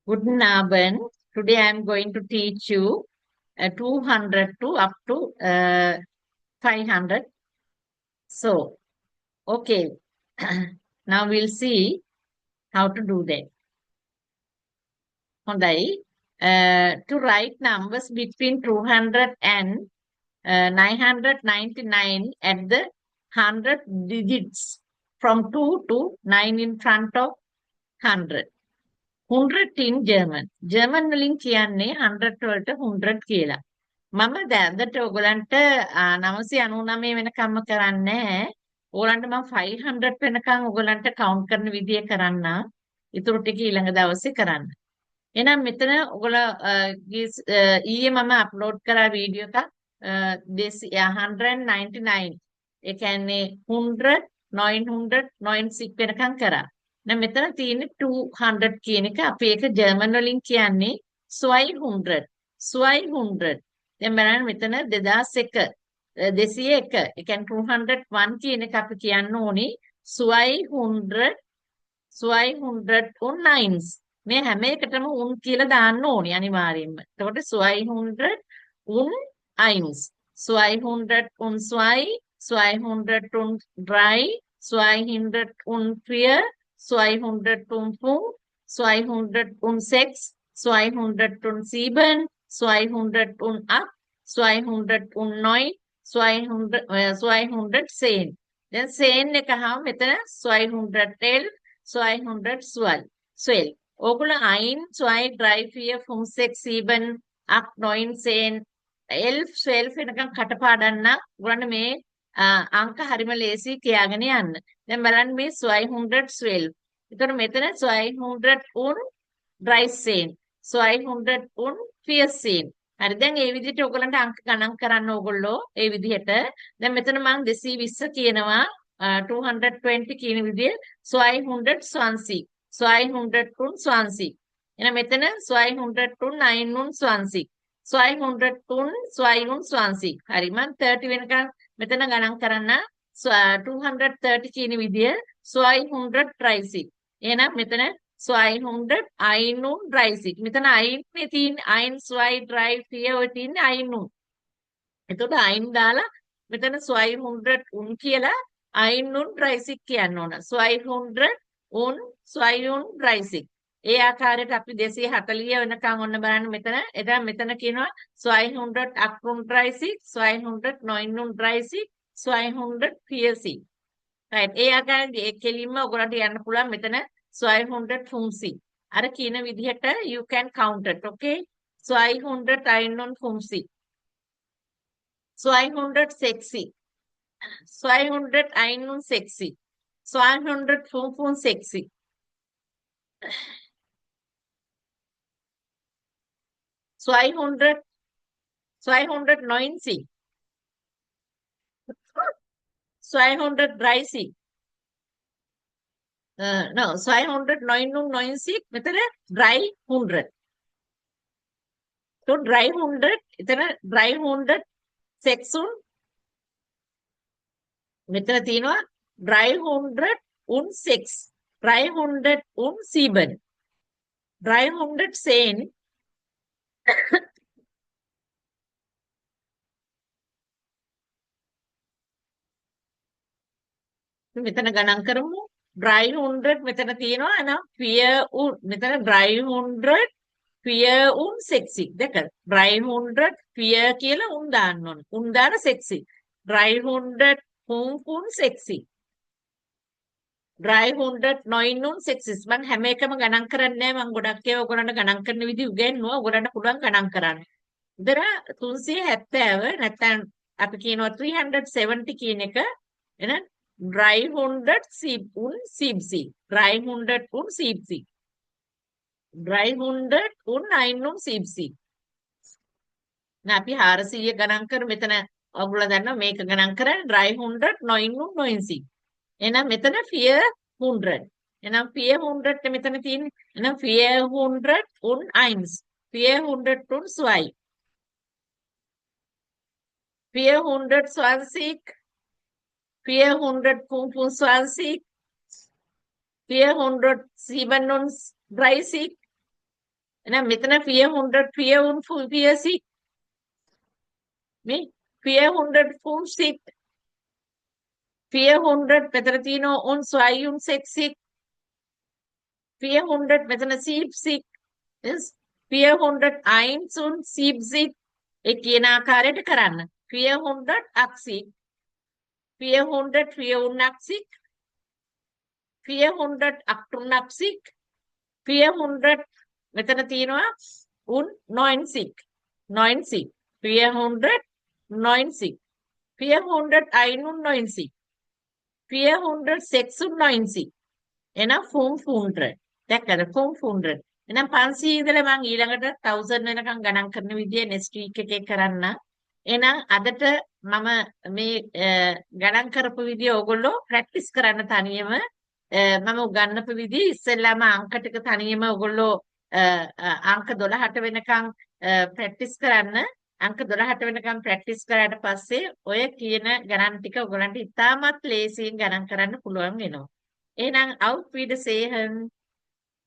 Guten Abend. Today I am going to teach you 200 to up to 500. So, okay. Now we'll see how to do that. හොඳයි. To write numbers between 200 and 999 at the 100 digits from 2 to 9 in front of 100. 100 in German. German වලින් කියන්නේ 100 වලට 100 කියලා. මම දැනට ඔයගලන්ට 999 වෙනකම්ම කරන්නේ නැහැ. ඕගලන්ට මම 500 වෙනකම් ඔයගලන්ට කවුන්ට් කරන විදිය කරන්න. ඊටු ටික ඊළඟ දවසේ කරන්න. එහෙනම් මෙතන ඔයගල ඊයේ මම අප්ලෝඩ් කරා වීඩියෝ එකක් 199. ඒ කියන්නේ 100 900 96 වෙනකම් කරා. දැන් මෙතන තියෙන්නේ 200 කියන එක. අපි ඒක ජර්මන් වලින් කියන්නේ 200. 200. දැන් බලන්න මෙතන 2001 201. ඒ කියන්නේ 201 කියන එක අපි කියන්න ඕනේ 200 209. මේ හැම එකටම උන් කියලා දාන්න ඕනේ අනිවාර්යයෙන්ම. එතකොට 201 200 202 203 204 205 206 207 208 209 210. දැන් 10 එක හාම මෙතන 211 212. 12. ඕගොල්ලෝ 1 2 3 4 5 6 7 8 9 10 11 12 වෙනකන් කටපාඩම් නම් ඔයගොල්ලන්ට මේ අංක හරිම ලේසි කියාගෙන යන්න. දැන් බලන්න මේ 212. එතකොට මෙතන 213 214. හරි දැන් මේ විදිහට ඔයගොල්ලන්ට අංක ගණන් කරන්න ඕගොල්ලෝ ඒ විදිහට. දැන් මෙතන මම 220 කියනවා 220 කියන විදිය 220. 220. එහෙනම් මෙතන 209. 220. හරි මම 30 වෙනකන් මෙතන ගණන් කරන්න 230 කියන විදිය 230. එහෙනම් මෙතන 231. මෙතන අයින්නේ තියෙන්නේ 1 2 3 4 ඔය තියෙන්නේ අයින්නු. එතකොට අයින් දාලා මෙතන 200 කියලා අයින්නුන් 30 කියන්න ඕන. 200 ඒ ආකාරයට අපි 240 වෙනකන් ඔන්න බලන්න මෙතන. එතන මෙතන කියනවා 238 239 240. right ඒ ආකාරයෙන් ඒ කෙලින්ම ඔයගොල්ලන්ට යන්න පුළුවන් මෙතන 250. අර කියන විදිහට you can count it okay 251. 260. 261. 265. 200 290. 230. no 299 මෙතන dry 100. so dry 100 එතන dry 100 section මෙතන තියෙනවා dry 100 6 dry 100 7 dry 100 10 මෙතන ගණන් කරමු dry 100 මෙතන තියෙනවා එහෙනම් fear මෙතන dry 100 fear 6 දෙක dry 100 fear කියලා උන් දාන්න ඕන උන් දාන 6 dry 100 හුන් 6 dry 100 9 6 මම හැම එකම ගණන් කරන්නේ නැහැ මම ගොඩක් ඒවා ඔයගොල්ලන්ට ගණන් කරන විදිහ උගන්වනවා ඔයගොල්ලන්ට පුළුවන් ගණන් කරන්න. ඉතර 370 නැත්නම් අපි කියනවා 370 කියන එක එහෙනම් dry 100 සීබ් උන් සීබ්සි dry 100 උන් සීබ්සි dry 100 උන් 9 උන් සීබ්සි නා අපි 400 ගණන් කර මෙතන ඔයගොල්ලෝ දන්නවා මේක ගණන් කරන්නේ dry 100 9 උන් 90 එහෙනම් මෙතන fear 100 එහෙනම් fear 100 මෙතන තියෙන්නේ එහෙනම් fear 100 උන් 1 fear 100 උන් 2 fear 100 20 fear 100 25 400 37 30 එහෙනම් මෙතන 400 400 මේ 400 400 400 මෙතන තියෙනවා උන් 260 400 මෙතන 70 is 401 උන් 70 ඒ කියන ආකාරයට කරන්න 480 400 480 488 400 මෙතන තියෙනවා උන් 90 90 400 90 491 496 එහෙනම් 400 දැක්කද 400 එහෙනම් 500 ඉඳලා මම ඊළඟට 1000 වෙනකම් ගණන් කරන විදිය නෙක්ස්ට් වීක් එකේ කරන්න. එහෙනම් අදට මම මේ ගණන් කරපු විදිය ඕගොල්ලෝ ප්‍රැක්ටිස් කරන්න තනියම මම උගන්වපු විදිය ඉස්සෙල්ලාම අංක ටික තනියම ඕගොල්ලෝ අංක 12ට වෙනකම් ප්‍රැක්ටිස් කරන්න. අංක 12ට වෙනකම් ප්‍රැක්ටිස් කරාට පස්සේ ඔය කියන ගණන් ටික ඔයගලන්ට ඉතාමත් ලේසියෙන් ගණන් කරන්න පුළුවන් වෙනවා. එහෙනම් auf Wiedersehen